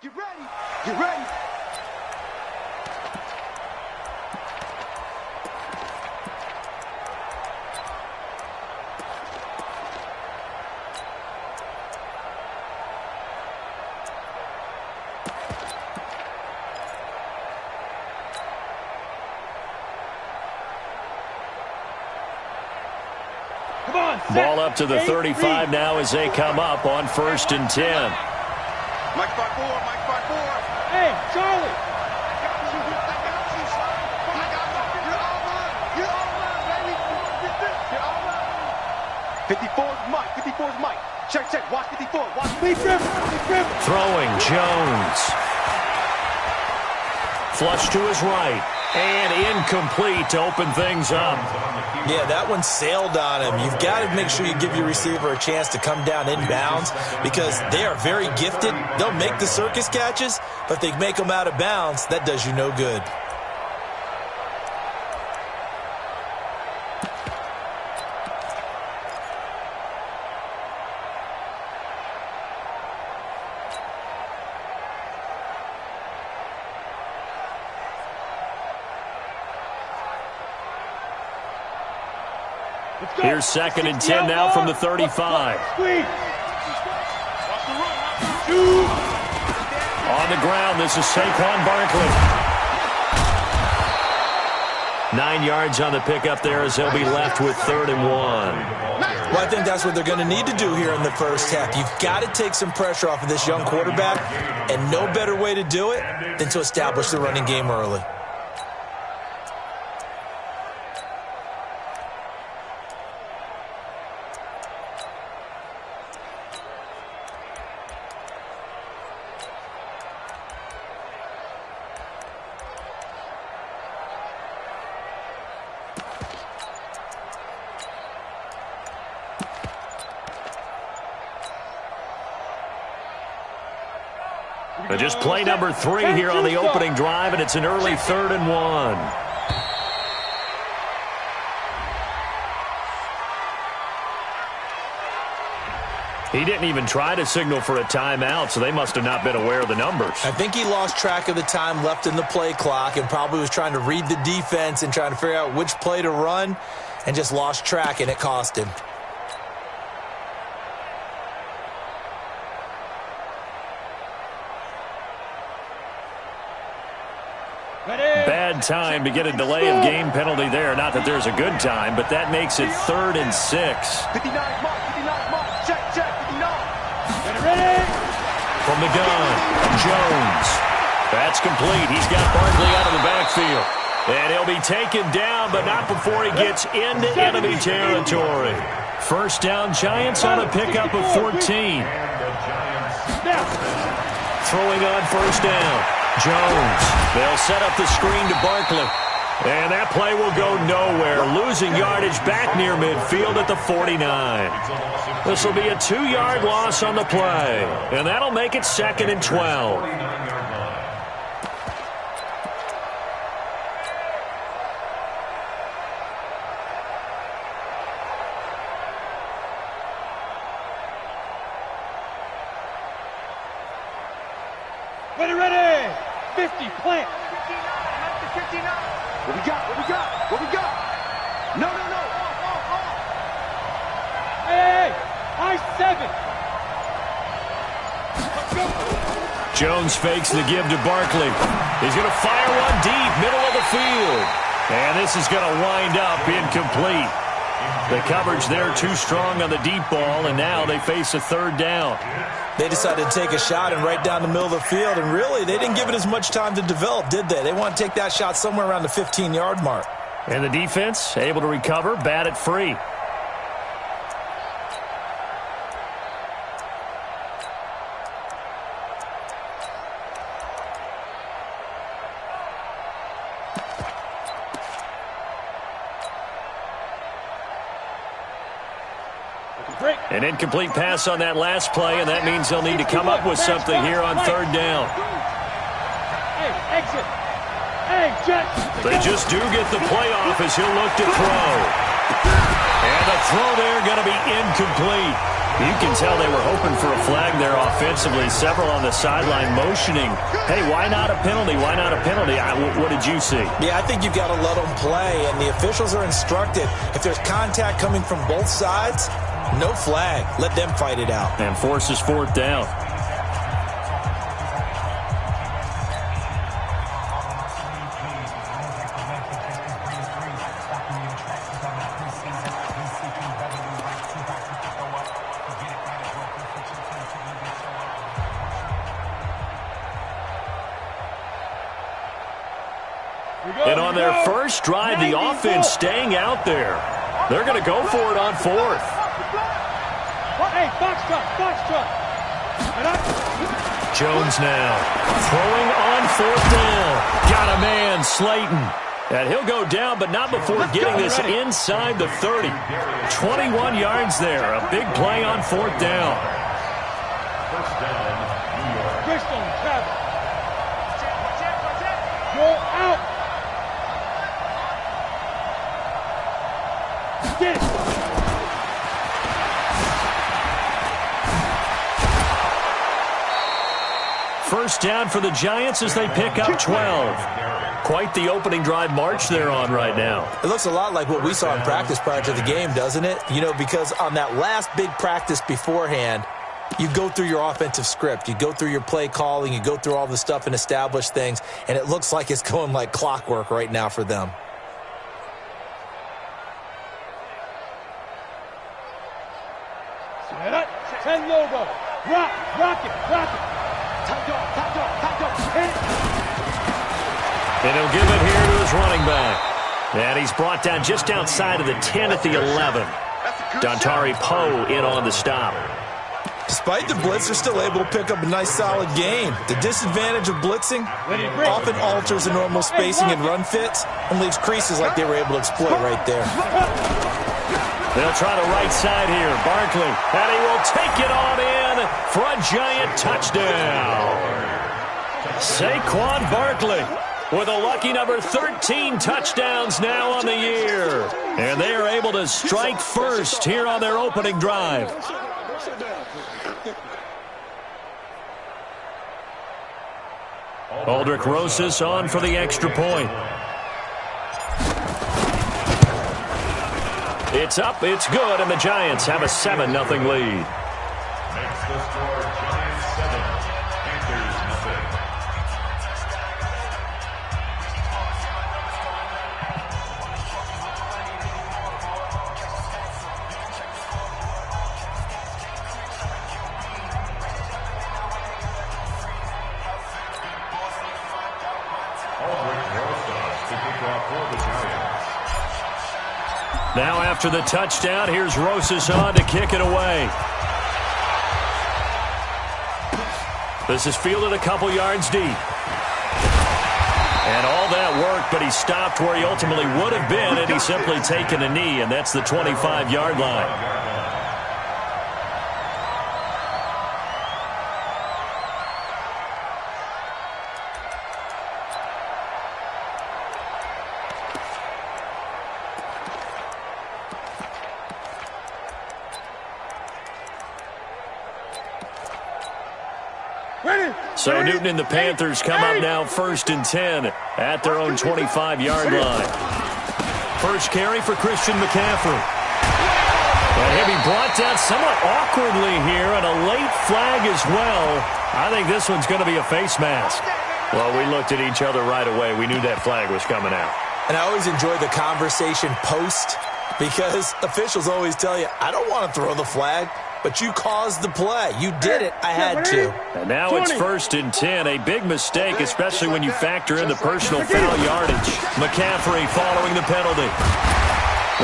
Get ready. Get ready. Ball up to the 35 now as they come up on 1st and 10. Mike 5-4, Mike 5-4. Hey, Charlie. I got you. You're over, baby. You're over. 54's Mike. 54's Mike. Check. Watch 54. Watch. Lead grip. Throwing Jones. Flush to his right. And incomplete to open things up. Yeah, that one sailed on him. You've got to make sure you give your receiver a chance to come down inbounds because they are very gifted. They'll make the circus catches, but if they make them out of bounds, that does you no good. Here's 2nd and 10 now from the 35. On the ground, this is Saquon Barkley. 9 yards on the pickup there as they'll be left with 3rd and 1. Well, I think that's what they're going to need to do here in the first half. You've got to take some pressure off of this young quarterback, and no better way to do it than to establish the running game early. Just play number 3 here on the opening drive, and it's an early 3rd and 1. He didn't even try to signal for a timeout, so they must have not been aware of the numbers. I think he lost track of the time left in the play clock and probably was trying to read the defense and trying to figure out which play to run and just lost track, and it cost him. Bad time to get a delay of game penalty there. Not that there's a good time, but that makes it 3rd and 6. 59 Mike. 59 Mike. Check. 59. Ready. From the gun, Jones. That's complete. He's got Barkley out of the backfield. And he'll be taken down, but not before he gets into enemy territory. First down, Giants on a pickup of 14. Throwing on 1st down. Jones. They'll set up the screen to Barkley. And that play will go nowhere. Losing yardage back near midfield at the 49. This will be a 2-yard loss on the play. And that'll make it 2nd and 12. Ready. 50, plant. 59. What we got? No. Hey, I-7. Jones fakes the give to Barkley. He's going to fire one deep, middle of the field. And this is going to wind up incomplete. The coverage there too strong on the deep ball, and now they face a 3rd down. They decided to take a shot and right down the middle of the field, and really, they didn't give it as much time to develop, did they? They want to take that shot somewhere around the 15-yard mark. And the defense able to recover, bat it free. An incomplete pass on that last play, and that means they'll need to come up with something here on 3rd down. Hey, exit. Hey, jet. They just do get the play off as he'll look to throw. And the throw there going to be incomplete. You can tell they were hoping for a flag there offensively. Several on the sideline motioning, hey, why not a penalty? Why not a penalty? What did you see? Yeah, I think you've got to let them play, and the officials are instructed. If there's contact coming from both sides, no flag. Let them fight it out. And forces fourth down. And on their first drive, the offense staying out there. They're going to go for it on fourth. Hey, box truck. Jones now throwing on fourth down. Got a man, Slayton. And he'll go down, but not before getting this inside the 30. 21 yards there. A big play on fourth down. First down, New York. Crystal, travel. Go out. Get it. First down for the Giants as they pick up 12. Quite the opening drive march they're on right now. It looks a lot like what we saw in practice prior to the game, doesn't it? You know, because on that last big practice beforehand, you go through your offensive script. You go through your play calling. You go through all the stuff and establish things. And it looks like it's going like clockwork right now for them. Set up. 10 logo. Rock it. Top dog. Hit it. And he'll give it here to his running back. And he's brought down just outside of the 10 at the 11. Dontari Poe in on the stop. Despite the blitz, they're still able to pick up a nice, solid gain. The disadvantage of blitzing often alters the normal spacing and run fits and leaves creases like they were able to exploit right there. They'll try the right side here. Barkley, and he will take it on in for a giant touchdown. Saquon Barkley with a lucky number 13 touchdowns now on the year. And they are able to strike first here on their opening drive. Aldrick Rosas on for the extra point. It's up, it's good, and the Giants have a 7-0 lead. Makes the score Giants 7, Panthers 0. Now after the touchdown, here's Rosas on to kick it away. This is fielded a couple yards deep. And all that work, but he stopped where he ultimately would have been, and he's simply taken a knee, and that's the 25-yard line. So Newton and the Panthers come up now 1st and 10 at their own 25-yard line. First carry for Christian McCaffrey. And he'll be brought down somewhat awkwardly here, and a late flag as well. I think this one's going to be a face mask. Well, we looked at each other right away. We knew that flag was coming out. And I always enjoy the conversation post, because officials always tell you, I don't want to throw the flag. But you caused the play. You did it. I had to. And now it's 1st and 10. A big mistake, especially when you factor in the personal foul yardage. McCaffrey following the penalty.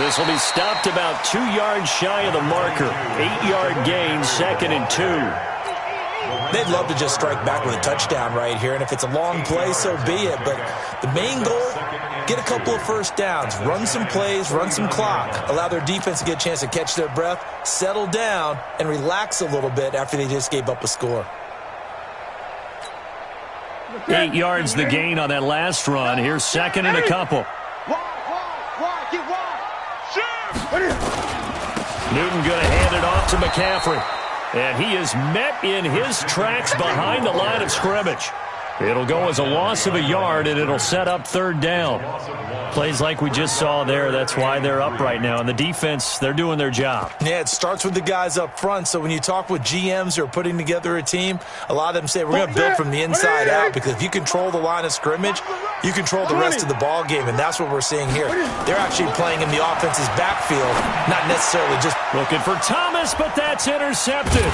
This will be stopped about 2 yards shy of the marker. 8-yard gain, 2nd and 2. They'd love to just strike back with a touchdown right here. And if it's a long play, so be it. But the main goal, get a couple of first downs, run some plays, run some clock, allow their defense to get a chance to catch their breath, settle down, and relax a little bit after they just gave up a score. 8 yards the gain on that last run. Here's 2nd and a couple. Wide, get wide. Newton going to hand it off off to McCaffrey. And he is met in his tracks behind the line of scrimmage. It'll go as a loss of a yard, and it'll set up third down. Plays like we just saw there. That's why they're up right now. And the defense, they're doing their job. Yeah, it starts with the guys up front. So when you talk with GMs who are putting together a team, a lot of them say we're going to build from the inside out, because if you control the line of scrimmage, you control the rest of the ball game, and that's what we're seeing here. They're actually playing in the offense's backfield, not necessarily just looking for Thomas, but that's intercepted.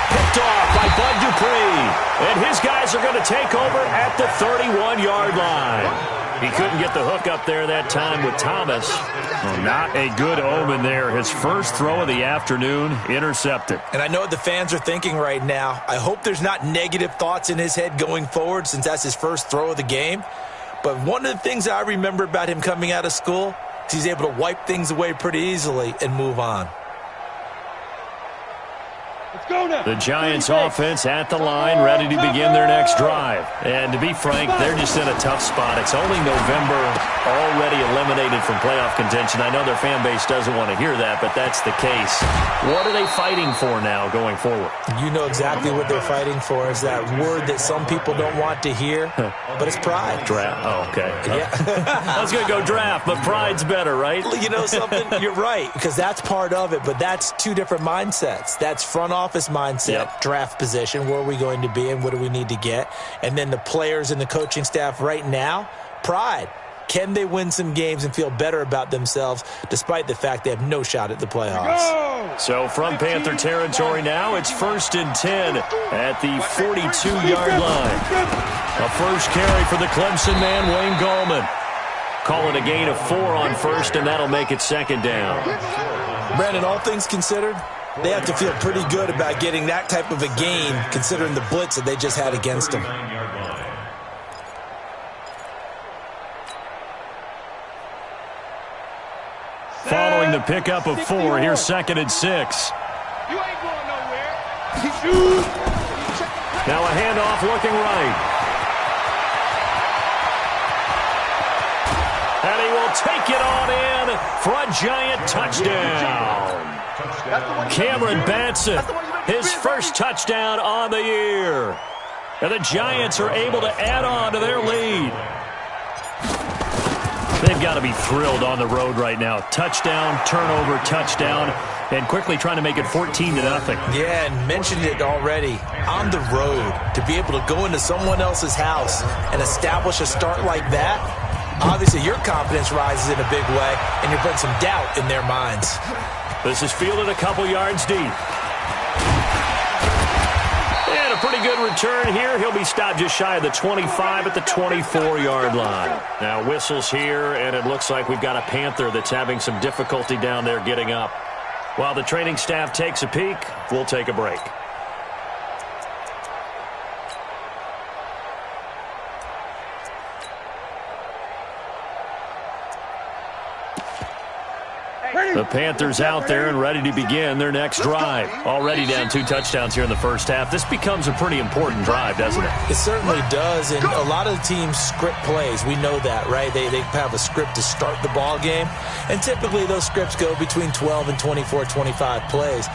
Picked off by Bud Dupree. And his guys are going to take over at the 31-yard line. He couldn't get the hook up there that time with Thomas. Well, not a good omen there. His first throw of the afternoon, intercepted. And I know what the fans are thinking right now. I hope there's not negative thoughts in his head going forward, since that's his first throw of the game. But one of the things I remember about him coming out of school is he's able to wipe things away pretty easily and move on. Let's go now. The Giants offense at the line, ready to begin their next drive. And to be frank, they're just in a tough spot. It's only November, already eliminated from playoff contention. I know their fan base doesn't want to hear that, but that's the case. What are they fighting for now going forward? You know exactly what they're fighting for. Is that word that some people don't want to hear, but it's pride. Draft. Oh, okay. Yeah. I was going to go draft, but pride's better, right? You know something? You're right, because that's part of it, but that's two different mindsets. That's front office mindset, draft position, where are we going to be and what do we need to get? And then the players and the coaching staff right now, pride. Can they win some games and feel better about themselves despite the fact they have no shot at the playoffs? So from Panther territory now, it's 1st and 10 at the 42-yard line. A first carry for the Clemson man, Wayne Gallman. Call it a gain of 4 on first, and that'll make it second down. Brandon, all things considered, they have to feel pretty good about getting that type of a gain, considering the blitz that they just had against them. Following the pickup of 4, here's 2nd and 6. You ain't going nowhere. Now a handoff looking right. And he will take it on in for a giant touchdown. Cameron Batson, his first touchdown on the year. And the Giants are able to add on to their lead. They've got to be thrilled on the road right now. Touchdown, turnover, touchdown, and quickly trying to make it 14-0. Yeah, and mentioned it already. On the road, to be able to go into someone else's house and establish a start like that, obviously your confidence rises in a big way, and you're putting some doubt in their minds. This is fielded a couple yards deep. And a pretty good return here. He'll be stopped just shy of the 25 at the 24-yard line. Now whistles here, and it looks like we've got a Panther that's having some difficulty down there getting up. While the training staff takes a peek, we'll take a break. The Panthers out there and ready to begin their next drive. Already down 2 touchdowns here in the first half. This becomes a pretty important drive, doesn't it? It certainly does, and a lot of the teams script plays. We know that, right? They have a script to start the ball game, and typically those scripts go between 12 and 24, 25 plays.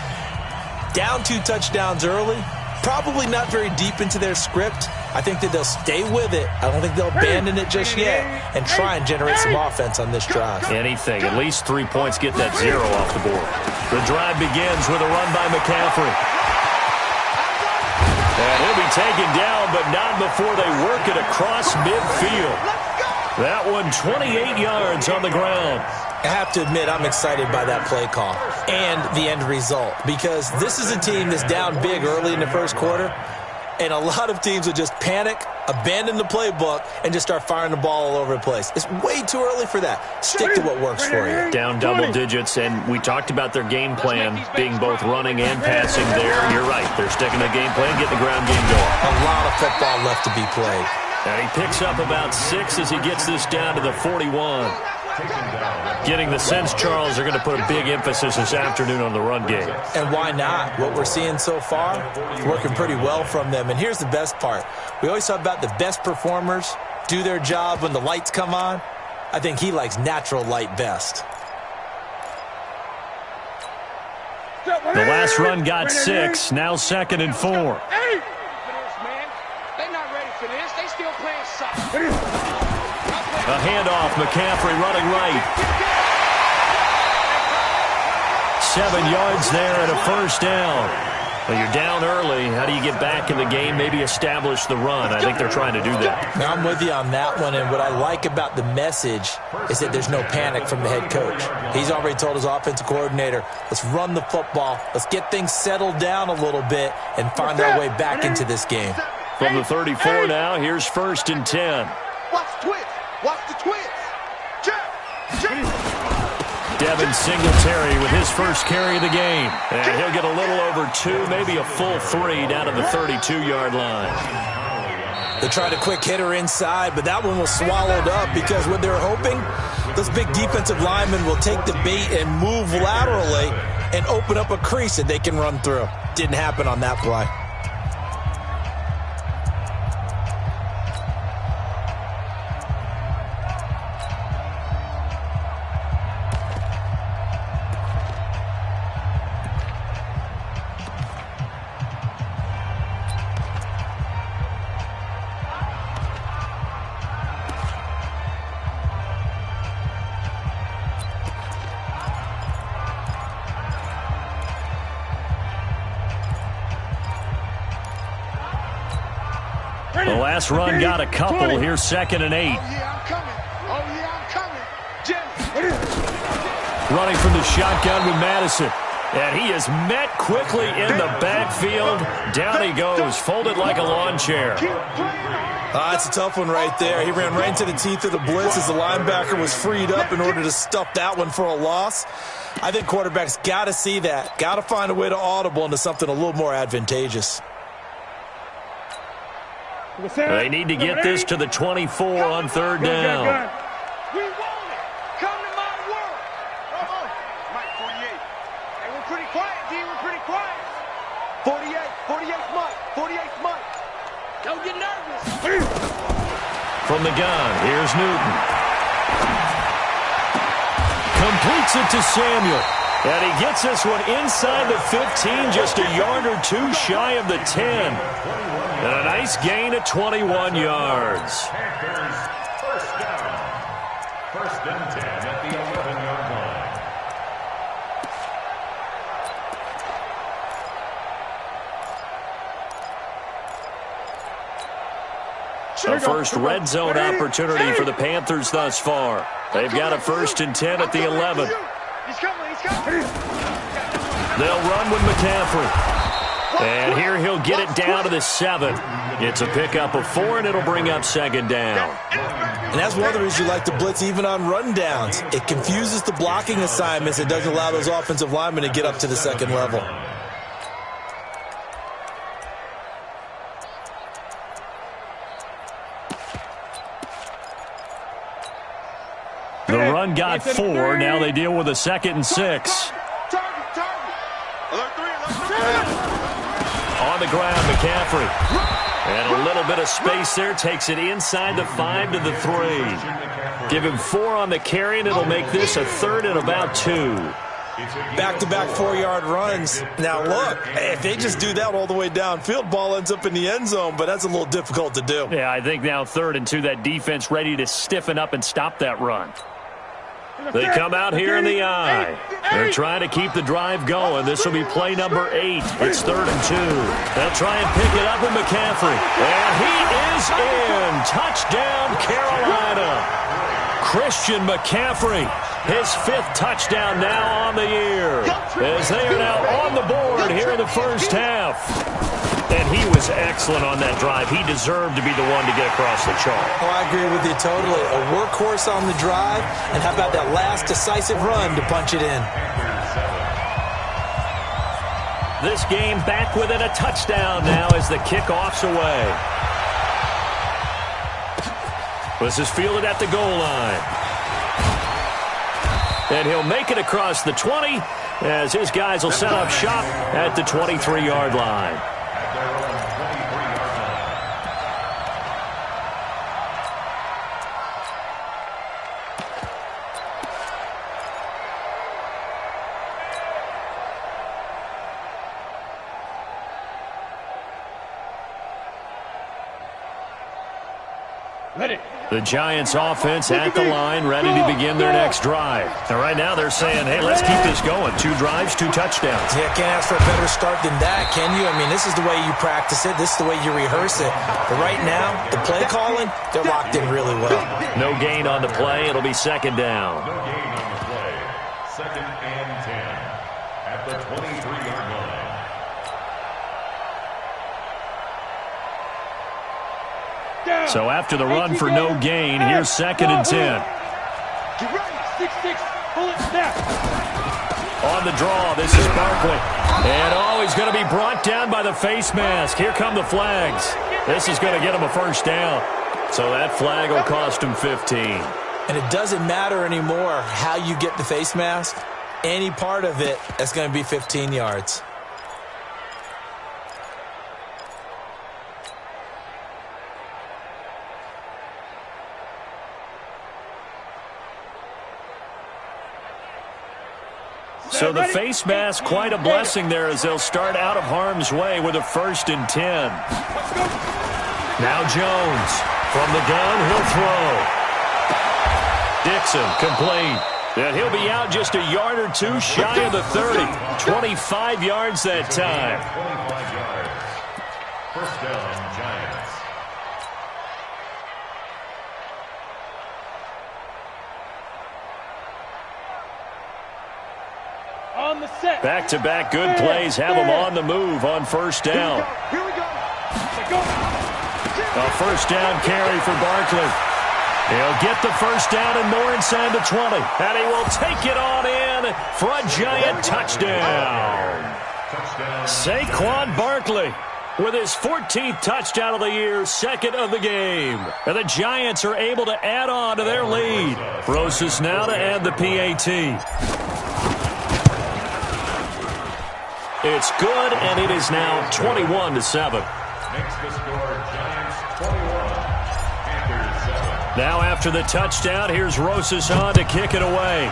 Down 2 touchdowns early, probably not very deep into their script. I think that they'll stay with it. I don't think they'll abandon it just yet and try and generate some offense on this drive. Anything. At least 3 points, get that 0 off the board. The drive begins with a run by McCaffrey. And he'll be taken down, but not before they work it across midfield. That one 28 yards on the ground. I have to admit, I'm excited by that play call and the end result, because this is a team that's down big early in the first quarter, and a lot of teams will just panic, abandon the playbook, and just start firing the ball all over the place. It's way too early for that. Stick to what works for you. Down double digits, and we talked about their game plan being both running and passing there. You're right. They're sticking to the game plan, getting the ground game going. A lot of football left to be played. And he picks up about 6 as he gets this down to the 41. Getting the sense, Charles, they're going to put a big emphasis this afternoon on the run game. And why not? What we're seeing so far, working pretty well from them. And here's the best part. We always talk about the best performers do their job when the lights come on. I think he likes natural light best. The last run got 6, now 2nd and 4. They're not ready for this. They still playing soccer. A handoff, McCaffrey running right. 7 yards there and a first down. Well, you're down early. How do you get back in the game, maybe establish the run? I think they're trying to do that. Now, I'm with you on that one, and what I like about the message is that there's no panic from the head coach. He's already told his offensive coordinator, let's run the football, let's get things settled down a little bit and find our way back into this game. From the 34 now, here's 1st and 10. Watch the twist. Watch the twist. Devin Singletary with his first carry of the game. And he'll get a little over 2, maybe a full 3 down to the 32-yard line. They tried a quick hitter inside, but that one was swallowed up because what they're hoping, those big defensive linemen will take the bait and move laterally and open up a crease that they can run through. Didn't happen on that play. The last run got a couple. Here's 2nd and 8. Oh, yeah, I'm coming. Oh, yeah, I'm coming. Jimmy. Running from the shotgun with Madison. And he is met quickly in the backfield. Down he goes, folded like a lawn chair. That's a tough one right there. He ran right into the teeth of the blitz as the linebacker was freed up in order to stuff that one for a loss. I think quarterbacks got to see that. Got to find a way to audible into something a little more advantageous. They need to get this to the 24 on 3rd down. We want it. Come to my world. Come on. Mike, 48. Hey, we're pretty quiet, D. We're pretty quiet. 48. 48's Mike. 48's Mike. Don't get nervous. From the gun, here's Newton. Completes it to Samuel. And he gets this one inside the 15, just a yard or 2 shy of the 10. And a nice gain of 21 yards. First down. 1st and 10 at the 11-yard line. A first red zone opportunity for the Panthers thus far. They've got a 1st and 10 at the 11. He's coming. He's coming. They'll run with McCaffrey. And here he'll get it down to the 7. It's a pickup of 4, and it'll bring up 2nd down. And that's one of the reasons you like to blitz even on rundowns. It confuses the blocking assignments. It doesn't allow those offensive linemen to get up to the 2nd level. The run got 4. Now they deal with a 2nd and 6. Target. Alert 3. On the ground, McCaffrey. And a little bit of space there. Takes it inside the 5 to the 3. Give him 4 on the carry, and it'll make this a 3rd and about 2. Back-to-back 4-yard runs. Now, look, if they just do that all the way downfield, ball ends up in the end zone, but that's a little difficult to do. Yeah, I think now 3rd and 2, that defense ready to stiffen up and stop that run. They come out here in the eye. They're trying to keep the drive going. This will be play number 8. It's 3rd and 2. They'll try and pick it up with McCaffrey. And he is in. Touchdown, Carolina. Christian McCaffrey, his 5th touchdown now on the year, as they are now on the board here in the first half. And he was excellent on that drive. He deserved to be the one to get across the chalk. Oh, I agree with you totally. A workhorse on the drive, and how about that last decisive run to punch it in? This game back within a touchdown now as the kickoff's away. This is fielded at the goal line. And he'll make it across the 20 as his guys will set up shop at the 23-yard line. Ready. The Giants offense at the line, ready to begin their next drive. And right now they're saying, hey, let's keep this going. 2 drives, 2 touchdowns. Yeah, can't ask for a better start than that, can you? I mean, this is the way you practice it. This is the way you rehearse it. But right now, the play calling, they're locked in really well. No gain on the play. It'll be second down. No gain on the play. 2nd and 10 at the 23-yard line. So after the run for no gain, here's 2nd and 10. Get ready. 6-6. Pull it. Snap. On the draw, this is Barkley. And he's going to be brought down by the face mask. Here come the flags. This is going to get him a first down. So that flag will cost him 15. And it doesn't matter anymore how you get the face mask. Any part of it, that's going to be 15 yards. So the face mask, quite a blessing there as they'll start out of harm's way with a 1st and 10. Now Jones from the gun, he'll throw. Dixon complete. And he'll be out just a yard or 2 shy of the 30. 25 yards that time. 25 yards. First down, Giants. On the set. Back-to-back good plays have them on the move on first down. Here we go. A first down carry for Barkley. He'll get the first down and more inside the 20. And he will take it on in for a Giant touchdown. Saquon Barkley with his 14th touchdown of the year, 2nd of the game. And the Giants are able to add on to their lead. Rosas now to add the PAT. It's good, and it is now 21-7. Makes the score Giants 21, Panthers 7. Now after the touchdown, here's Rosas on to kick it away.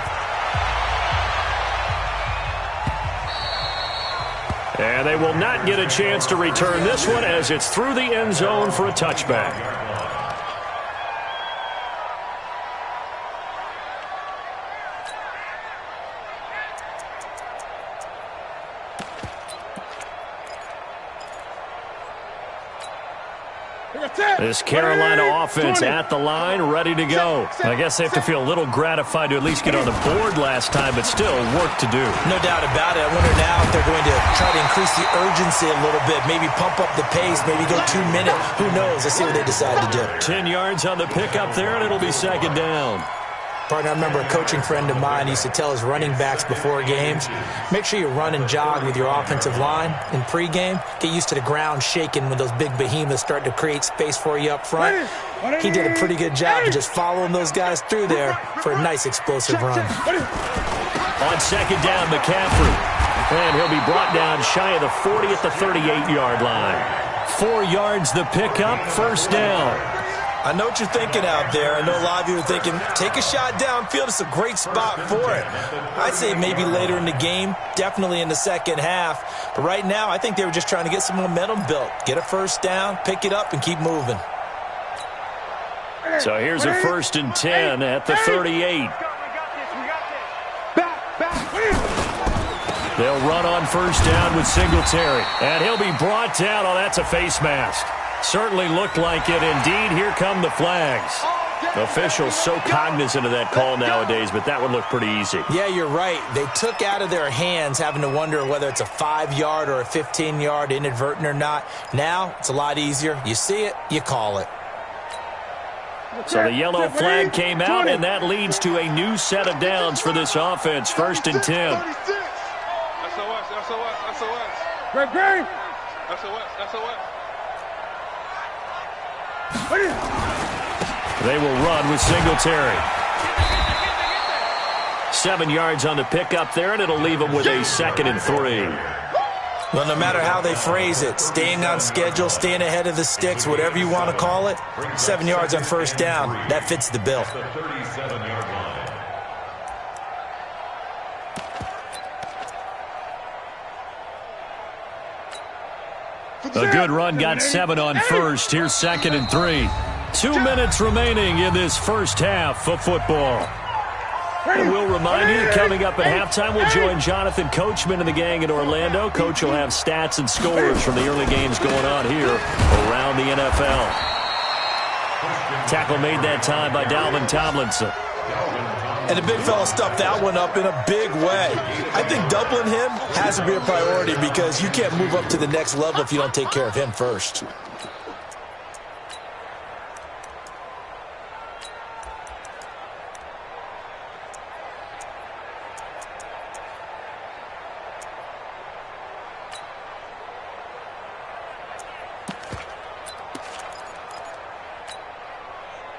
And they will not get a chance to return this one as it's through the end zone for a touchback. This Carolina offense at the line, ready to go. I guess they have to feel a little gratified to at least get on the board last time, but still work to do. No doubt about it. I wonder now if they're going to try to increase the urgency a little bit, maybe pump up the pace, maybe go 2 minutes. Who knows? Let's see what they decide to do. 10 yards on the pickup there, and it'll be second down. Partner, I remember a coaching friend of mine used to tell his running backs before games, make sure you run and jog with your offensive line in pregame. Get used to the ground shaking when those big behemoths start to create space for you up front. He did a pretty good job of just following those guys through there for a nice explosive run. On second down, McCaffrey. And he'll be brought down shy of the 40 at the 38-yard line. 4 yards the pickup, first down. I know what you're thinking out there. I know a lot of you are thinking, take a shot downfield. It's a great spot for it. I'd say maybe later in the game, definitely in the second half. But right now, I think they were just trying to get some momentum built. Get a first down, pick it up, and keep moving. So here's a 1st and 10 at the 38. They'll run on first down with Singletary. And he'll be brought down. Oh, that's a face mask. Certainly looked like it. Indeed, here come the flags. Officials so cognizant of that call nowadays, but that one looked pretty easy. Yeah, you're right. They took out of their hands having to wonder whether it's a 5-yard or a 15-yard inadvertent or not. Now, it's a lot easier. You see it, you call it. So the yellow flag came out, and that leads to a new set of downs for this offense. 1st and 10. SOS. Great. SOS. They will run with Singletary. 7 yards on the pickup there, and it'll leave them with a 2nd and 3. Well, no matter how they phrase it, staying on schedule, staying ahead of the sticks, whatever you want to call it, 7 yards on first down, that fits the bill. The 37-yard line. A good run got 7 on first. Here's 2nd and 3. 2 minutes remaining in this first half of football. And we'll remind you that coming up at halftime, we'll join Jonathan Coachman and the gang in Orlando. Coach will have stats and scores from the early games going on here around the NFL. Tackle made that time by Dalvin Tomlinson. And the big fella stuffed that one up in a big way. I think doubling him has to be a priority because you can't move up to the next level if you don't take care of him first.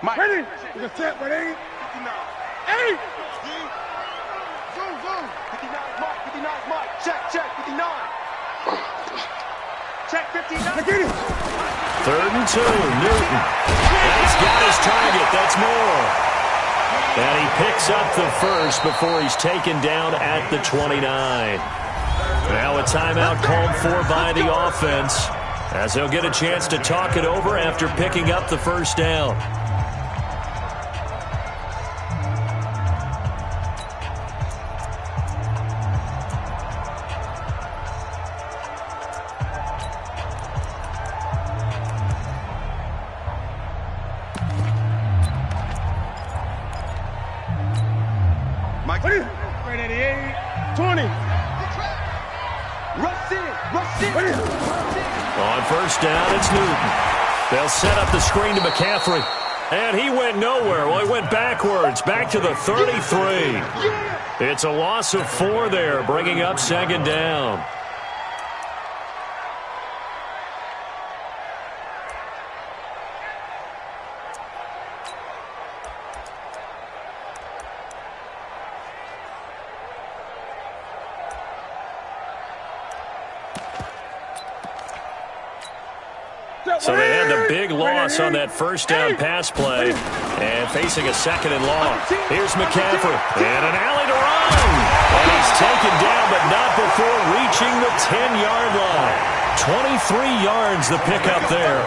Mike. Ready? You can set, ready? 59. 8! Zoom, zoom. 59 Mike, 59 Mike. Check, 59. Check 59. Get it. 3rd and 2, Newton. He's got his target, that's more. And he picks up the first before he's taken down at the 29. Now a timeout called for by the offense, as they'll get a chance to talk it over after picking up the first down. Right at the 8, 20. Rush in. On first down, it's Newton. They'll set up the screen to McCaffrey. And he went nowhere. Well, he went backwards, back to the 33. It's a loss of 4 there, bringing up 2nd down. So they had the big loss on that first down pass play, and facing a 2nd and long. Here's McCaffrey, and an alley to run. And he's taken down, but not before reaching the 10-yard line. 23 yards the pickup there.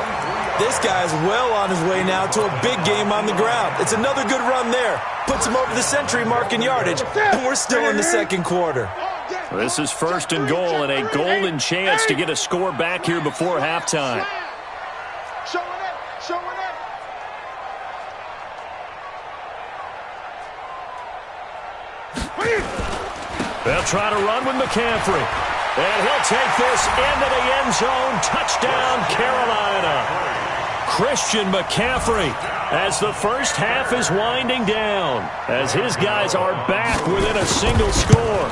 This guy's well on his way now to a big game on the ground. It's another good run there. Puts him over the century mark in yardage, and we're still in the 2nd quarter. This is 1st and goal, and a golden chance to get a score back here before halftime. Showing it. They'll try to run with McCaffrey. And he'll take this into the end zone. Touchdown, Carolina. Christian McCaffrey, as the first half is winding down, as his guys are back within a single score.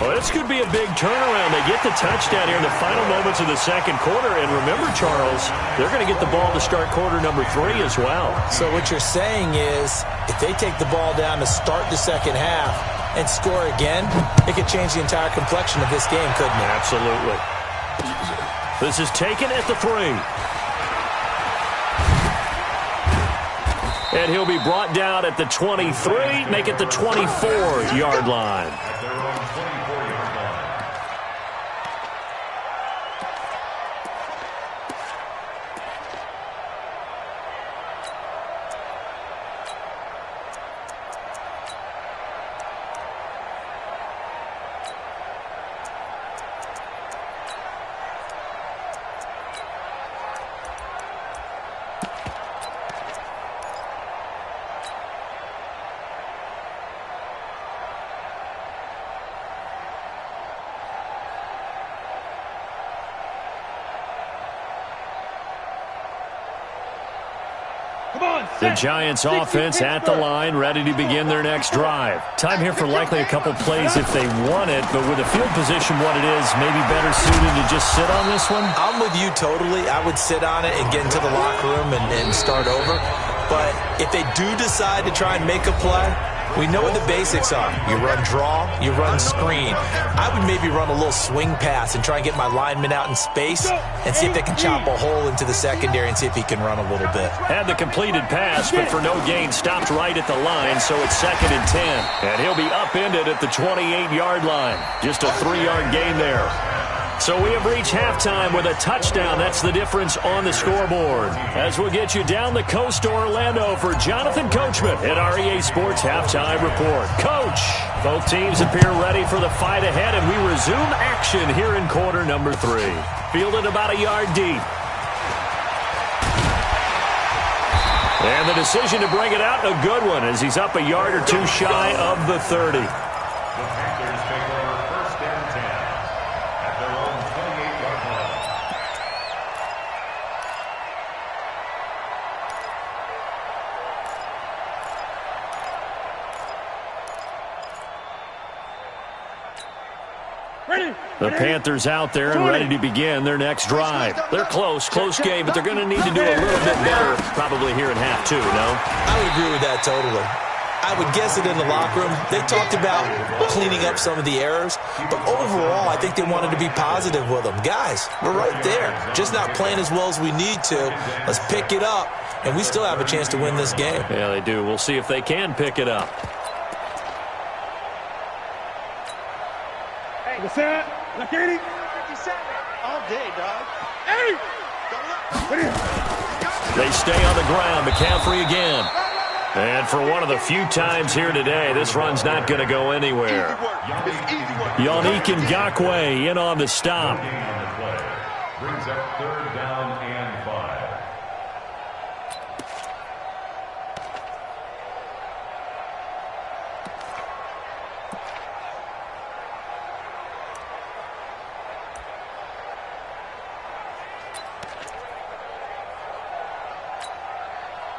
Well, this could be a big turnaround. They get the touchdown here in the final moments of the 2nd quarter. And remember, Charles, they're going to get the ball to start quarter number 3 as well. So what you're saying is, if they take the ball down to start the 2nd half and score again, it could change the entire complexion of this game, couldn't it? Absolutely. This is taken at the 3. And he'll be brought down at the 23, make it the 24-yard line. The Giants offense at the line, ready to begin their next drive. Time here for likely a couple plays if they want it, but with the field position what it is, maybe better suited to just sit on this one? I'm with you totally. I would sit on it and get into the locker room and start over. But if they do decide to try and make a play, we know what the basics are. You run draw, you run screen. I would maybe run a little swing pass and try and get my lineman out in space and see if they can chop a hole into the secondary and see if he can run a little bit. Had the completed pass, but for no gain, stopped right at the line, so it's 2nd and 10. And he'll be upended at the 28-yard line. Just a 3-yard gain there. So we have reached halftime with a touchdown. That's the difference on the scoreboard. As we'll get you down the coast to Orlando for Jonathan Coachman at REA Sports Halftime Report. Coach, both teams appear ready for the fight ahead, and we resume action here in quarter number 3. Fielded about a yard deep. And the decision to bring it out, a good one, as he's up a yard or two shy of the 30. The Panthers take over 1st and 10 at their own 28-yard line. The Panthers out there and ready to begin their next drive. They're close game, but they're going to need to do a little bit better probably here in half 2, no? I would agree with that totally. I would guess it in the locker room. They talked about cleaning up some of the errors, but overall, I think they wanted to be positive with them. Guys, we're right there. Just not playing as well as we need to. Let's pick it up, and we still have a chance to win this game. Yeah, they do. We'll see if they can pick it up. What's that? Look at it. 57. All day, dog. Hey! They stay on the ground. McCaffrey again. And for one of the few times here today, this run's not going to go anywhere. Yannick Ngakoue in on the stop. Brings up 3rd down and 5.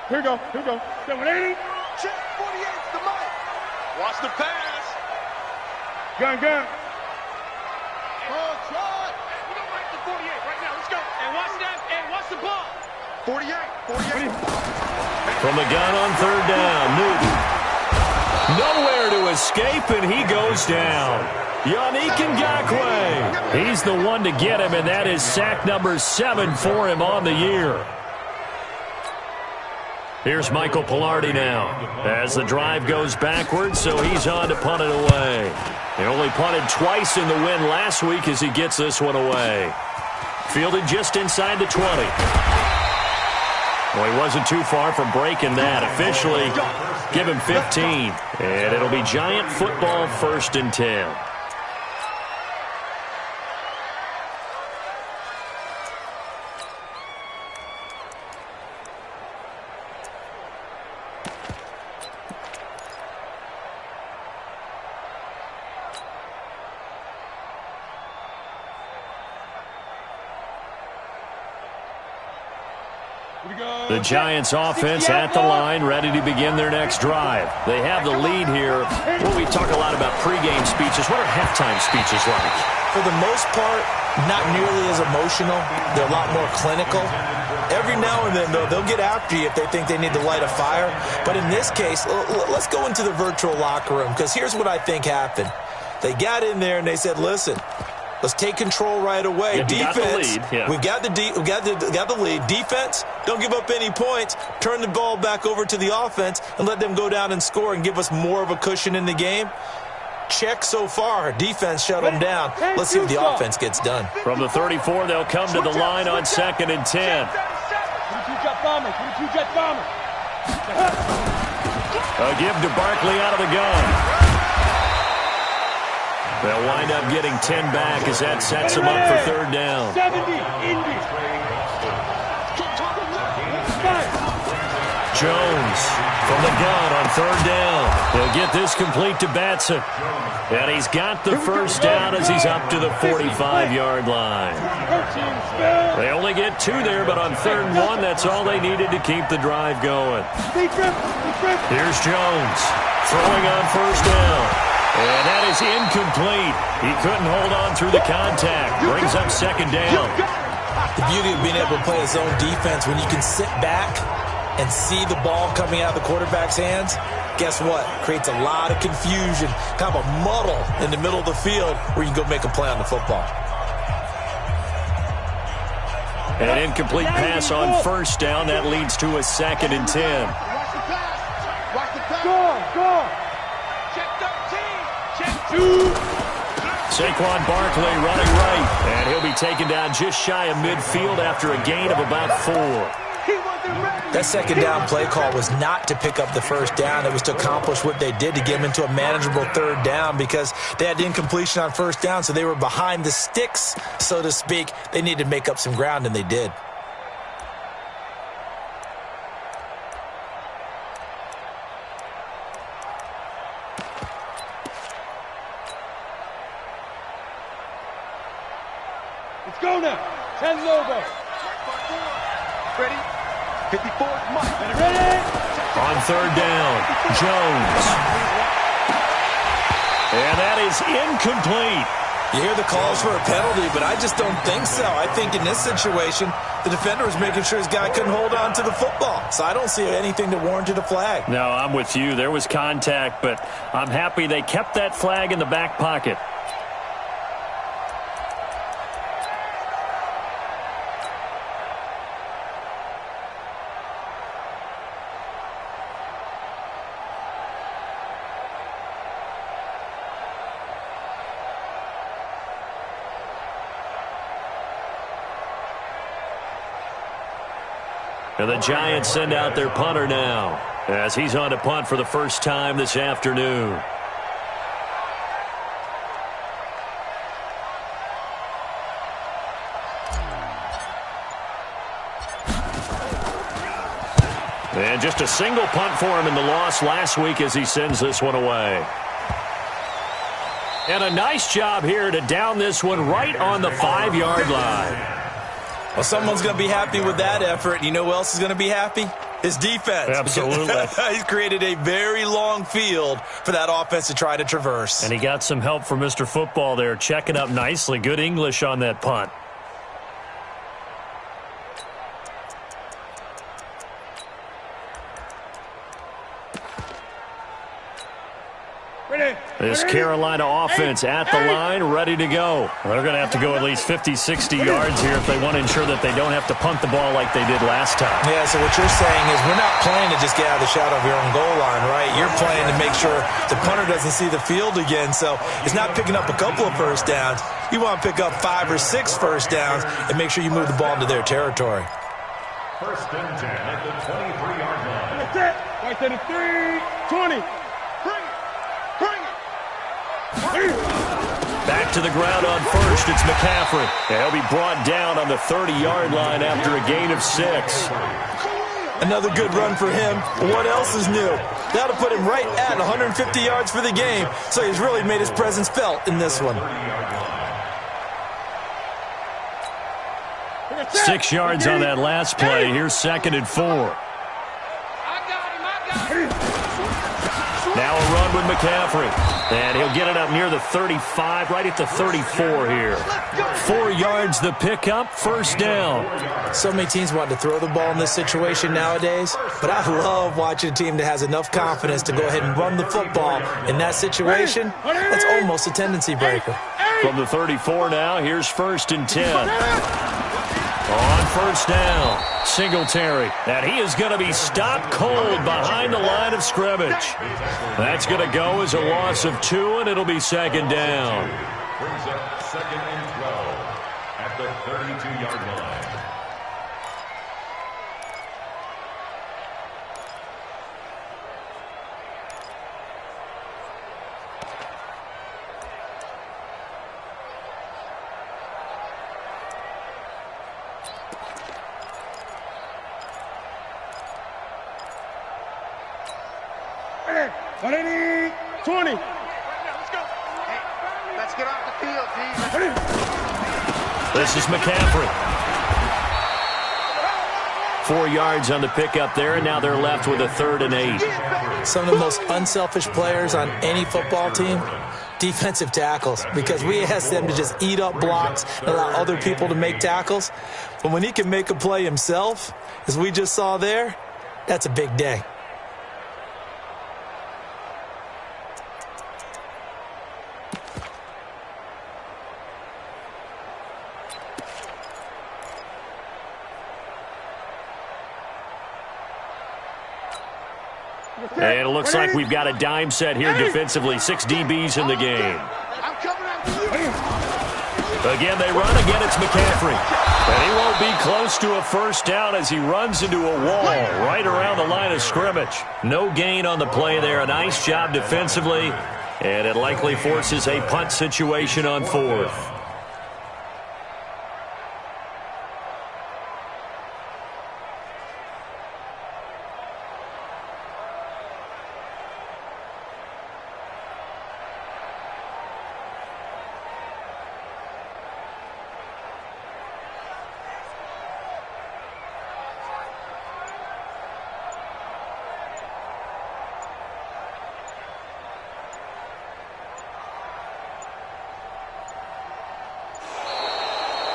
Here we go. 780. Check 48, the mic. Watch the pass. Gun. Oh, try. We go right to 48 right now. Let's go. And watch that. And watch the ball. 48. From the gun on 3rd down, Newton. Nowhere to escape, and he goes down. Yannick Ngakoue. He's the one to get him, and that is sack number 7 for him on the year. Here's Michael Pilardi now as the drive goes backwards, so he's on to punt it away. He only punted twice in the win last week as he gets this one away. Fielded just inside the 20. Well, he wasn't too far from breaking that. Officially, give him 15. And it'll be Giant football 1st and 10. The Giants offense at the line, ready to begin their next drive. They have the lead here. Well, we talk a lot about pregame speeches. What are halftime speeches like? For the most part, not nearly as emotional. They're a lot more clinical. Every now and then, though, they'll get after you if they think they need to light a fire. But in this case, let's go into the virtual locker room, because here's what I think happened. They got in there and they said, listen, let's take control right away. Yeah, Defense, we got the lead. Defense, don't give up any points. Turn the ball back over to the offense and let them go down and score and give us more of a cushion in the game. Check so far. Defense shut them down. Let's see what the offense gets done. From the 34, they'll come to the line on 2nd and 10. 22-jet bomber. A give to Barkley out of the gun. They'll wind up getting 10 back as that sets them up for 3rd down. 70, Indy. Jones from the gun on 3rd down. He'll get this complete to Batson. And he's got the 1st down as he's up to the 45-yard line. They only get 2 there, but on 3rd and 1, that's all they needed to keep the drive going. Here's Jones throwing on 1st down. And that is incomplete. He couldn't hold on through the contact. Brings up 2nd down. The beauty of being able to play his own defense, when you can sit back and see the ball coming out of the quarterback's hands, guess what? Creates a lot of confusion, kind of a muddle in the middle of the field where you can go make a play on the football. An incomplete pass on 1st down. That leads to a 2nd and 10. Go. Saquon Barkley running right, and he'll be taken down just shy of midfield after a gain of about 4. That second down play call was not to pick up the first down. It was to accomplish what they did, to get them into a manageable third down, because they had incompletion on first down, so they were behind the sticks, so to speak. They needed to make up some ground, and they did. Let's go now. 10 logo. Ready? 54's Mike. Ready? On third down, Jones. And that is incomplete. You hear the calls for a penalty, but I just don't think so. I think in this situation, the defender was making sure his guy couldn't hold on to the football. So I don't see anything that warranted a flag. No, I'm with you. There was contact, but I'm happy they kept that flag in the back pocket. And the Giants send out their punter now, as he's on to punt for the first time this afternoon. And just a single punt for him in the loss last week as he sends this one away. And a nice job here to down this one right on the 5-yard line. Well, someone's going to be happy with that effort. You know who else is going to be happy? His defense. Absolutely. He's created a very long field for that offense to try to traverse. And he got some help from Mr. Football there, checking up nicely. Good English on that punt. This Carolina offense at the line, ready to go. They're going to have to go at least 50, 60 yards here if they want to ensure that they don't have to punt the ball like they did last time. Yeah, so what you're saying is we're not playing to just get out of the shadow of your own goal line, right? You're playing to make sure the punter doesn't see the field again. So it's not picking up a couple of first downs. You want to pick up 5 or 6 first downs and make sure you move the ball into their territory. First and 10 at the 23-yard line. That's it. Right to the 3, 20. Back to the ground on first, it's McCaffrey. He'll be brought down on the 30-yard line after a gain of 6. Another good run for him. What else is new? That'll put him right at 150 yards for the game, so he's really made his presence felt in this one. 6 yards on that last play. Here's 2nd and 4. Now a run with McCaffrey. And he'll get it up near the 35, right at the 34 here. 4 yards the pickup, first down. So many teams want to throw the ball in this situation nowadays, but I love watching a team that has enough confidence to go ahead and run the football. In that situation, that's almost a tendency breaker. From the 34 now, here's 1st and 10. On first down, Singletary, and he is going to be stopped cold behind the line of scrimmage. That's going to go as a loss of 2, and it'll be 2nd down. Brings up 2nd and 12 at the 32-yard line. Ready? 20. Let's go. Hey, let's get off the field, team. This is McCaffrey. 4 yards on the pickup there, and now they're left with a 3rd and 8. Some of the most unselfish players on any football team, defensive tackles, because we ask them to just eat up blocks and allow other people to make tackles. But when he can make a play himself, as we just saw there, that's a big day. And it looks like we've got a dime set here defensively. 6 DBs in the game. I'm coming after you. Again, they run. Again, it's McCaffrey. And he won't be close to a first down as he runs into a wall right around the line of scrimmage. No gain on the play there. A nice job defensively. And it likely forces a punt situation on 4th.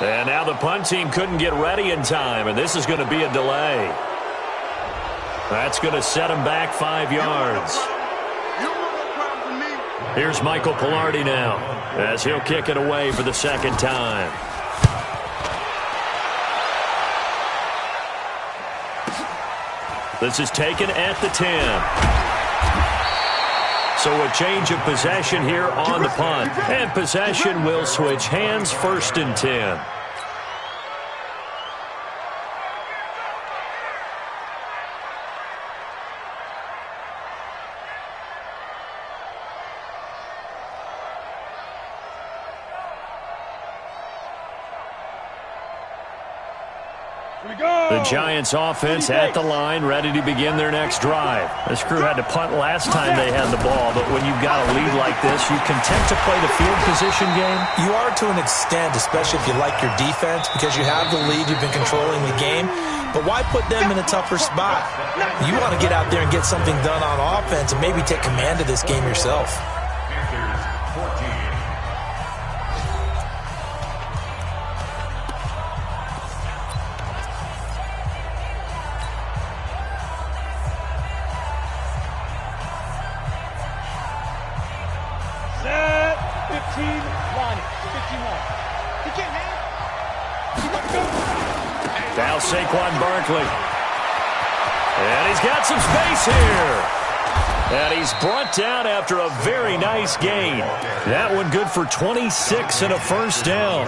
And now the punt team couldn't get ready in time, and this is going to be a delay. That's going to set him back 5 yards. Here's Michael Pilardi now, as he'll kick it away for the second time. This is taken at the 10. So a change of possession here on the punt. And possession will switch hands, 1st and 10. The Giants offense at the line, ready to begin their next drive. This crew had to punt last time they had the ball, but when you've got a lead like this, you content to play the field position game? You are to an extent, especially if you like your defense, because you have the lead, you've been controlling the game. But why put them in a tougher spot? You want to get out there and get something done on offense and maybe take command of this game yourself. Now Saquon Barkley. And he's got some space here. And he's brought down after a very nice gain. That one good for 26 and a first down.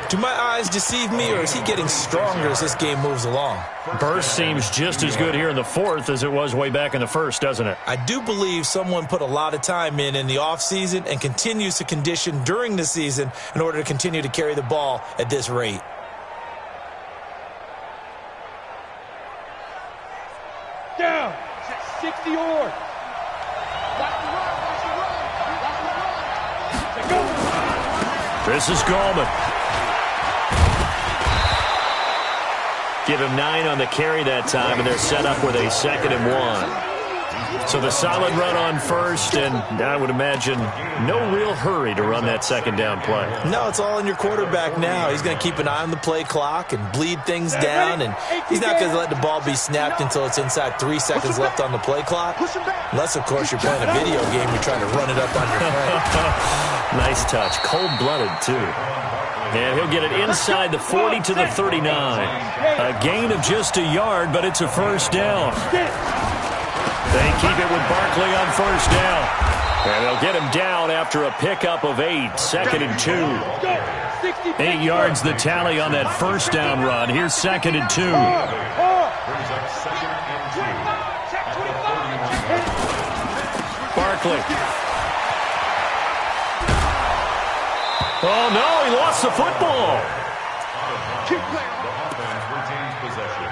Do my eyes deceive me, or is he getting stronger as this game moves along? Burst seems just as good here in the 4th as it was way back in the 1st, doesn't it? I do believe someone put a lot of time in the offseason and continues to condition during the season in order to continue to carry the ball at this rate. Down. 60 yards. This is Gallman. Give him 9 on the carry that time, and they're set up with a 2nd and 1. So the solid run on 1st, and I would imagine no real hurry to run that 2nd down play. No, it's all in your quarterback now. He's going to keep an eye on the play clock and bleed things down, and he's not going to let the ball be snapped until it's inside 3 seconds left on the play clock. Unless, of course, you're playing a video game, you're trying to run it up on your friend. Nice touch. Cold-blooded, too. And he'll get it inside the 40 to the 39. A gain of just a yard, but it's a first down. They keep it with Barkley on first down. And they'll get him down after a pickup of 8, 2nd and 2. 8 yards the tally on that first down run. Here's 2nd and 2. Barkley. Oh, no, he lost the football. The offense retains possession.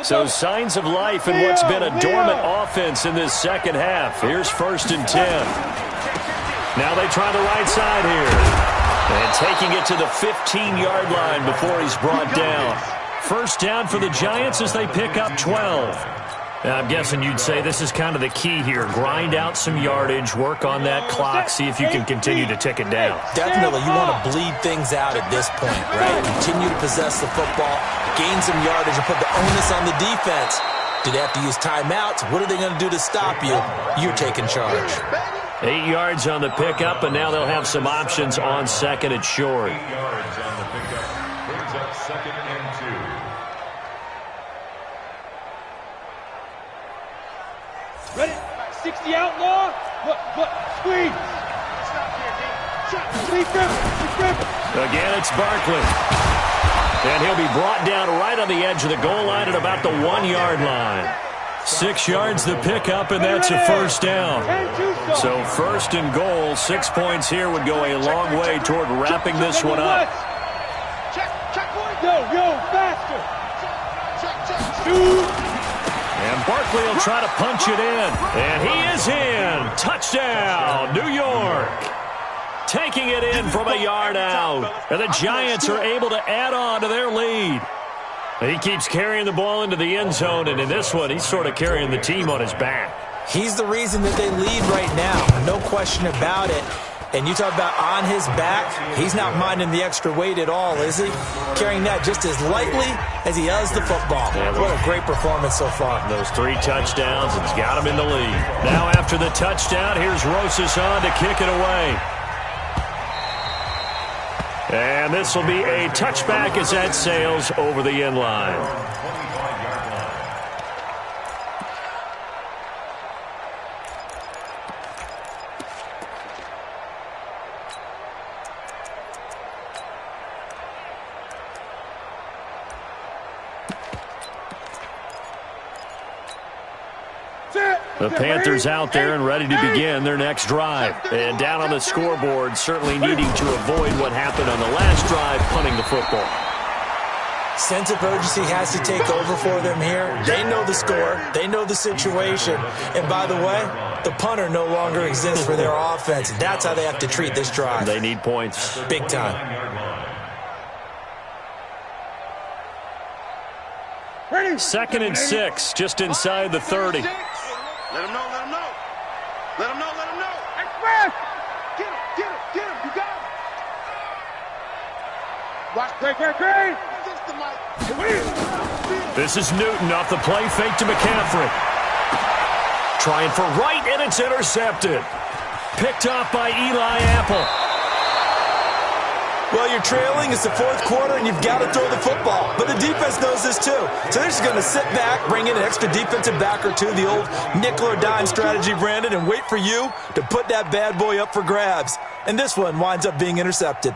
So signs of life in what's been a dormant offense in this second half. Here's 1st and 10. Now they try the right side here. And taking it to the 15-yard line before he's brought down. First down for the Giants as they pick up 12. Now, I'm guessing you'd say this is kind of the key here. Grind out some yardage, work on that clock, see if you can continue to tick it down. Definitely. You want to bleed things out at this point, right? Continue to possess the football, gain some yardage, and put the onus on the defense. Do they have to use timeouts? What are they going to do to stop you? You're taking charge. 8 yards on the pickup, and now they'll have some options on second and short. 8 yards on the pickup. Brings up 2nd and 2. Ready? 60 outlaw. Look, squeeze. Again, it's Barkley. And he'll be brought down right on the edge of the goal line at about the 1-yard line. 6 yards the pickup, and that's a first down. So 1st and goal, 6 points here would go a long way toward wrapping this one up. Yo, faster. And Barkley will try to punch it in. And he is in. Touchdown, New York. Taking it in from a yard out. And the Giants are able to add on to their lead. He keeps carrying the ball into the end zone, and in this one, he's sort of carrying the team on his back. He's the reason that they lead right now. No question about it. And you talk about on his back, he's not minding the extra weight at all, is he? Carrying that just as lightly as he does the football. Yeah, what a great performance so far. Those 3 touchdowns, it's got him in the lead. Now after the touchdown, here's Rosas on to kick it away. And this will be a touchback as that sails over the end line. The Panthers out there and ready to begin their next drive. And down on the scoreboard, certainly needing to avoid what happened on the last drive, punting the football. Sense of urgency has to take over for them here. They know the score. They know the situation. And by the way, the punter no longer exists for their offense. That's how they have to treat this drive. They need points. Big time. Ready? 2nd and 6, just inside the 30. Let him know. Express. Get him. You got him. Watch, great. This is Newton off the play, fake to McCaffrey. Trying for right, and it's intercepted. Picked off by Eli Apple. Well, you're trailing. It's the 4th quarter, and you've got to throw the football. But the defense knows this, too. So they're just going to sit back, bring in an extra defensive back or two, the old nickel or dime strategy, Brandon, and wait for you to put that bad boy up for grabs. And this one winds up being intercepted.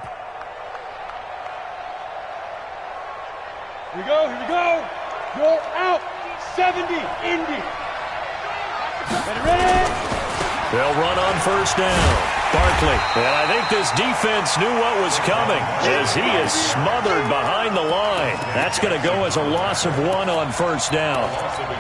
Here we go. You're out. 70, Indy. Ready? They'll run on 1st down. Barkley, and I think this defense knew what was coming as he is smothered behind the line. That's going to go as a loss of 1 on 1st down.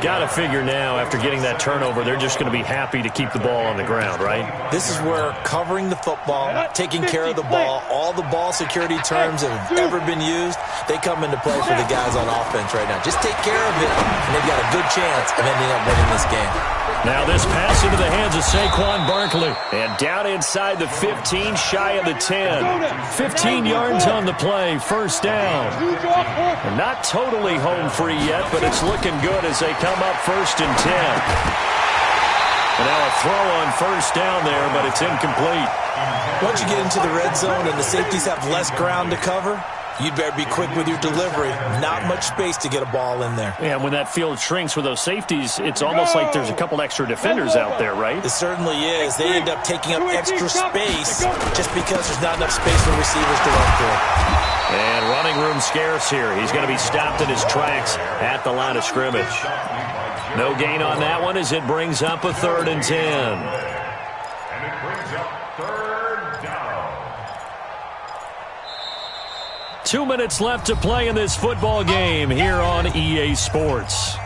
Got to figure now, after getting that turnover, they're just going to be happy to keep the ball on the ground, right? This is where covering the football, taking care of the ball, all the ball security terms that have ever been used, they come into play for the guys on offense right now. Just take care of it, and they've got a good chance of ending up winning this game. Now this pass into the hands of Saquon Barkley. And down inside the 15, shy of the 10. 15 yards on the play, 1st down. And not totally home free yet, but it's looking good as they come up 1st and 10. And now a throw on 1st down there, but it's incomplete. Once you get into the red zone and the safeties have less ground to cover, you'd better be quick with your delivery. Not much space to get a ball in there. Yeah, when that field shrinks with those safeties, it's almost like there's a couple extra defenders out there, right? It certainly is. They end up taking up extra space just because there's not enough space for receivers to run through. And running room scarce here. He's going to be stopped in his tracks at the line of scrimmage. No gain on that one as it brings up a 3rd and 10. And it brings up 3rd down. 2 minutes left to play in this football game here on EA Sports.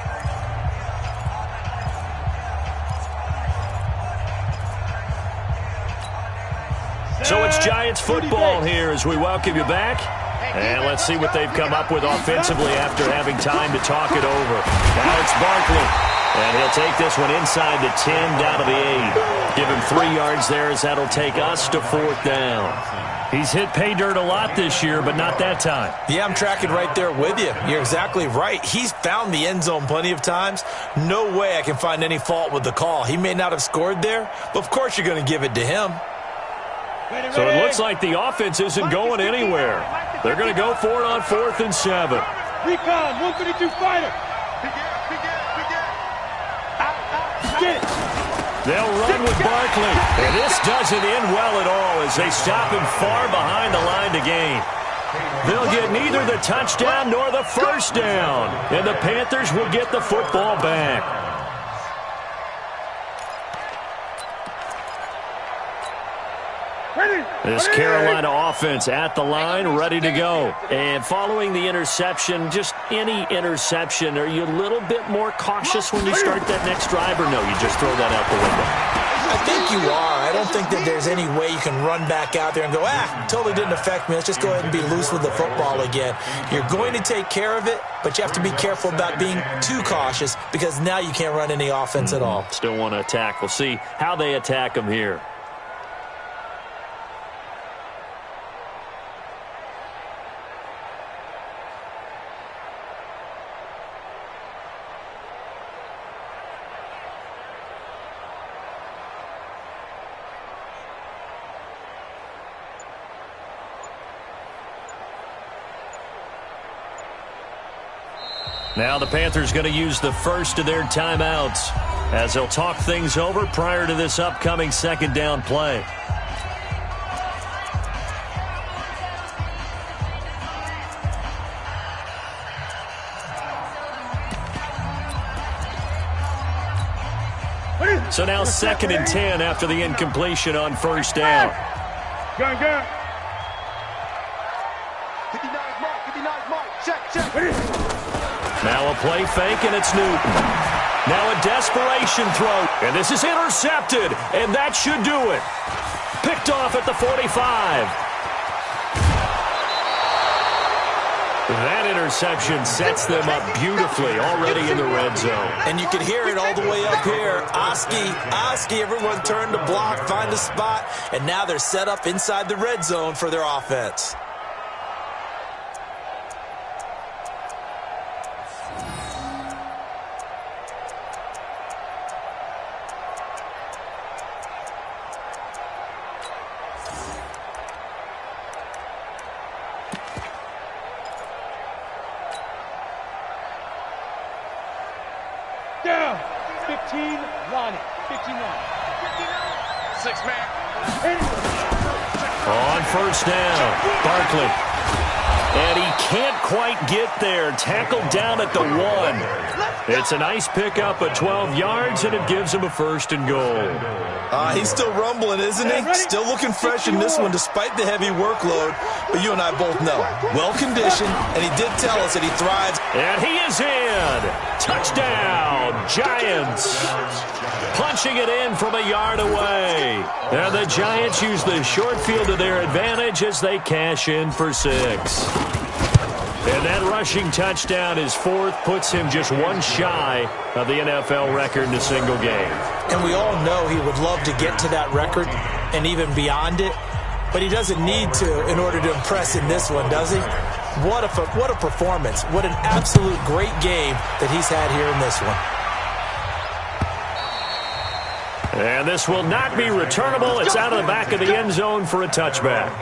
So it's Giants football here as we welcome you back. And let's see what they've come up with offensively after having time to talk it over. Now it's Barkley. And he'll take this one inside the 10, down to the 8. Give him 3 yards there as that'll take us to 4th down. He's hit pay dirt a lot this year, but not that time. Yeah, I'm tracking right there with you. You're exactly right. He's found the end zone plenty of times. No way I can find any fault with the call. He may not have scored there, but of course you're going to give it to him. So it looks like the offense isn't going anywhere. They're going to go for it on 4th and 7. Recon, 132 fighter. Get it. They'll run with Barkley. And this doesn't end well at all as they stop him far behind the line to gain. They'll get neither the touchdown nor the first down. And the Panthers will get the football back. This Carolina offense at the line, ready to go. And following the interception, just any interception, are you a little bit more cautious when you start that next drive, or no, you just throw that out the window? I think you are. I don't think that there's any way you can run back out there and go, totally didn't affect me. Let's just go ahead and be loose with the football again. You're going to take care of it, but you have to be careful about being too cautious because now you can't run any offense at all. Still want to attack. We'll see how they attack them here. Now the Panthers going to use the first of their timeouts as they'll talk things over prior to this upcoming second down play. So now 2nd and 10 after the incompletion on first down. Gun. 59's mark, 59's mark. Check. Now a play fake, and it's Newton. Now a desperation throw, and this is intercepted, and that should do it. Picked off at the 45. That interception sets them up beautifully already in the red zone. And you can hear it all the way up here. Oski, everyone turn to block, find a spot, and now they're set up inside the red zone for their offense. Down. 15 line. 15 line. 6-man. On first down, Barkley. And he can't quite get there. Tackled down at the 1. It's a nice pickup at 12 yards, and it gives him a 1st and goal. He's still rumbling, isn't he? Still looking fresh in this one despite the heavy workload. But you and I both know, well-conditioned, and he did tell us that he thrives. And he is in. Touchdown, Giants. Punching it in from a yard away. And the Giants use the short field to their advantage as they cash in for 6. And that rushing touchdown, his 4th, puts him just one shy of the NFL record in a single game. And we all know he would love to get to that record and even beyond it, but he doesn't need to in order to impress in this one, does he? What a performance. What an absolute great game that he's had here in this one. And this will not be returnable. It's out of the back of the end zone for a touchback.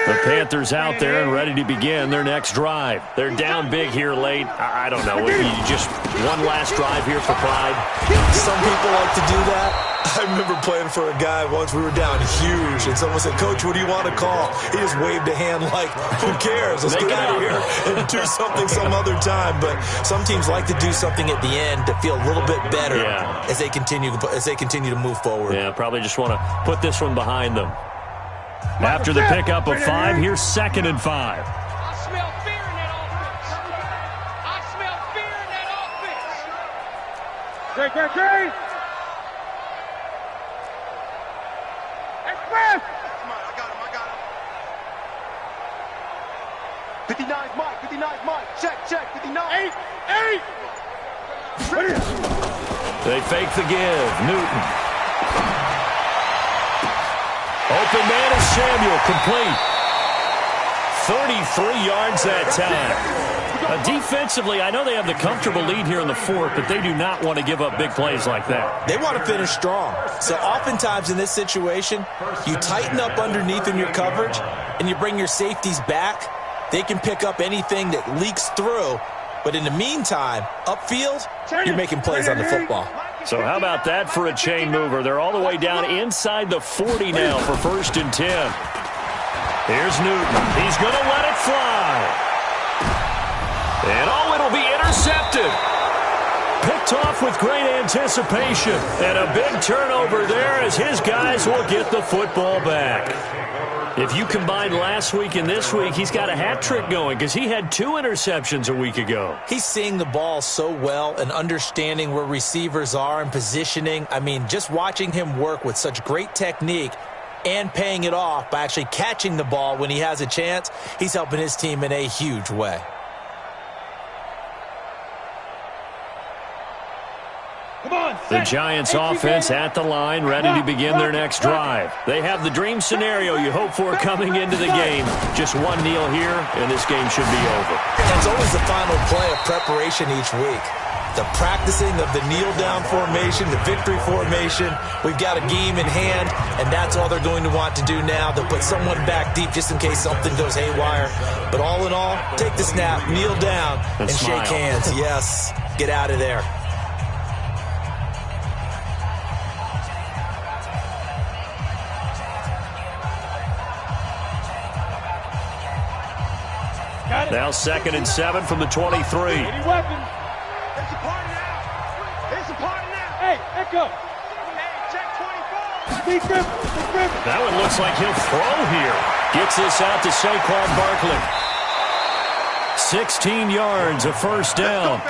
The Panthers out there and ready to begin their next drive. They're down big here late. I don't know. Just one last drive here for pride. Some people like to do that. I remember playing for a guy once. We were down huge, and someone said, "Coach, what do you want to call?" He just waved a hand like, "Who cares? Let's get out of here and do something some other time." But some teams like to do something at the end to feel a little bit better as they continue to move forward. Yeah, probably just want to put this one behind them. After the pickup of 5, here's 2nd and 5. I smell fear in that offense. I smell fear in that offense. Great. Express. I got him. Eight. They fake the give. Newton. Open man is Samuel. Complete. 33 yards that time. Defensively, I know they have the comfortable lead here in the fourth, but they do not want to give up big plays like that. They want to finish strong. So oftentimes in this situation, you tighten up underneath in your coverage, and you bring your safeties back. They can pick up anything that leaks through. But in the meantime, upfield, you're making plays on the football. So how about that for a chain mover? They're all the way down inside the 40 now for 1st and 10. Here's Newton. He's going to let it fly. And it'll be intercepted. Picked off with great anticipation. And a big turnover there as his guys will get the football back. If you combine last week and this week, he's got a hat trick going because he had 2 interceptions a week ago. He's seeing the ball so well and understanding where receivers are and positioning. I mean, just watching him work with such great technique and paying it off by actually catching the ball when he has a chance, he's helping his team in a huge way. The Giants offense at the line, ready to begin their next drive. They have the dream scenario you hope for coming into the game. Just one kneel here, and this game should be over. That's always the final play of preparation each week. The practicing of the kneel-down formation, the victory formation. We've got a game in hand, and that's all they're going to want to do now. They'll put someone back deep just in case something goes haywire. But all in all, take the snap, kneel down, and shake hands. Yes, get out of there. Now 2nd and 7 from the 23. It's a party now. It's a party now. Hey, echo. Hey, check 24. Big Griffin. That one looks like he'll throw here. Gets this out to Saquon Barkley. 16 yards, a 1st down.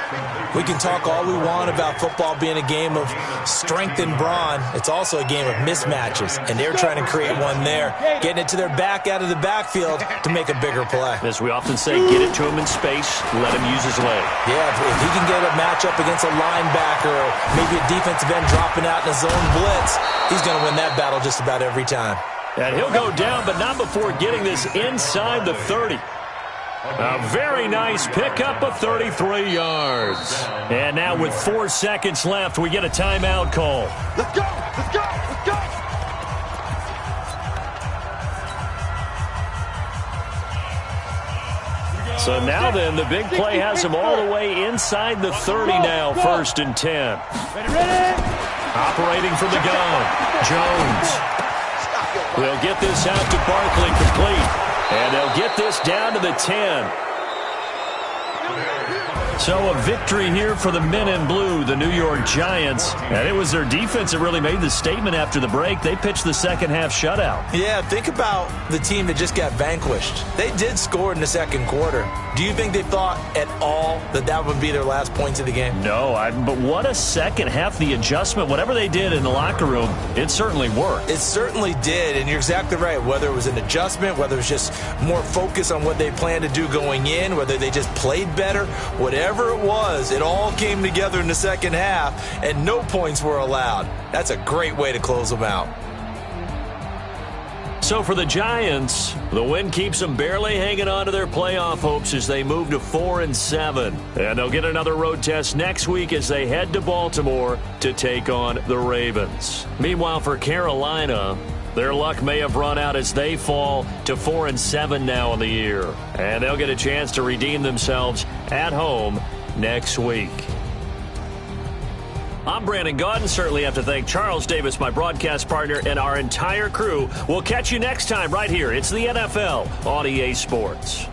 We can talk all we want about football being a game of strength and brawn. It's also a game of mismatches, and they're trying to create one there, getting it to their back out of the backfield to make a bigger play. As we often say, get it to him in space, let him use his leg. Yeah, if he can get a matchup against a linebacker or maybe a defensive end dropping out in a zone blitz, he's going to win that battle just about every time. And he'll go down, but not before getting this inside the 30. A very nice pickup of 33 yards. And now with 4 seconds left, we get a timeout call. Let's go! Let's go! Let's go! So now then, the big play has him all the way inside the 30 now, 1st and 10. Operating from the gun, Jones. They'll get this out to Barkley, complete. And they'll get this down to the 10. So a victory here for the men in blue, the New York Giants. And it was their defense that really made the statement after the break. They pitched the second half shutout. Yeah, think about the team that just got vanquished. They did score in the second quarter. Do you think they thought at all that that would be their last points of the game? No, but what a second half. The adjustment, whatever they did in the locker room, it certainly worked. It certainly did, and you're exactly right. Whether it was an adjustment, whether it was just more focus on what they planned to do going in, whether they just played better, whatever it was, it all came together in the second half, and no points were allowed. That's a great way to close them out. So for the Giants, the win keeps them barely hanging on to their playoff hopes as they move to 4-7. And they'll get another road test next week as they head to Baltimore to take on the Ravens. Meanwhile, for Carolina, their luck may have run out as they fall to 4-7 now in the year. And they'll get a chance to redeem themselves at home next week. I'm Brandon Gaudin. Certainly have to thank Charles Davis, my broadcast partner, and our entire crew. We'll catch you next time right here. It's the NFL on EA Sports.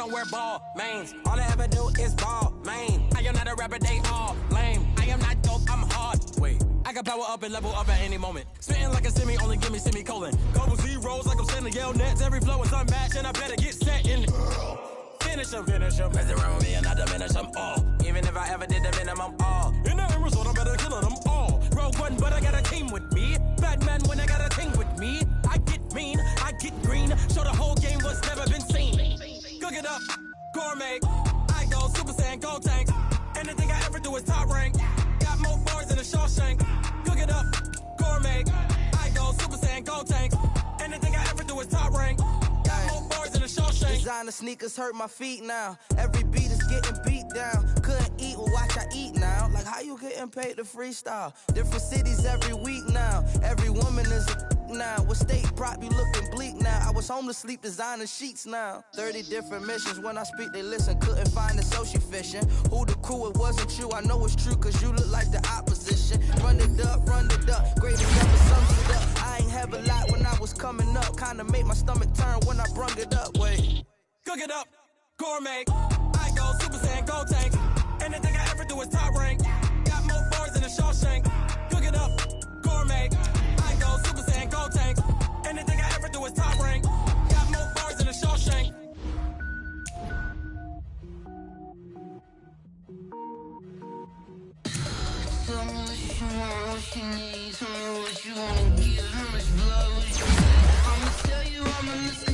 don't wear ball mains. All I ever do is ball, man. I am not a rapper, they all lame. I am not dope, I'm hard. Wait, I can power up and level up at any moment. Spitting like a semi, only give me semicolon. Couple zeros like I'm sending yell nets. Every flow is unmatched, and I better get set in. Finish them. Mess around with me and I diminish them all. Even if I ever did the minimum, all. In the end result, I'm better killing them all. Rogue one, but I got a team with me. Batman when I got a team with me. I get mean, I get green. Show the whole game what's never been seen. Cook it up, gourmet. I go Super Saiyan, Gold Tank. Anything I ever do is top rank. Got more bars than a Shawshank. Cook it up, gourmet. I go Super Saiyan, Gold Tank. Anything I ever do is top rank. Got more bars than a Shawshank. Designer sneakers hurt my feet now. Every beat is getting beat down. Couldn't eat, well watch I eat now. Like how you getting paid to freestyle? Different cities every week now. Every woman is a now. With state prop, you looking bleak now. I was home to sleep, designer sheets now. 30 different missions. When I speak, they listen. Couldn't find it, so she fishing. Who the crew? It wasn't you. I know it's true, cause you look like the opposition. Run it up. Great never sums it up. I ain't have a lot when I was coming up. Kinda made my stomach turn when I brung it up. Wait. Cook it up, gourmet. I go Super Saiyan, Gold Tank. Anything I ever do is top rank. Got more bars than a Shawshank. Cook it up, gourmet. I go Super Saiyan, Gold Tank. Anything I ever do is top rank. Got more bars than a Shawshank. Tell me what you want, what you need. Tell me what you wanna give. How much blood would you need? I'ma tell you I'm a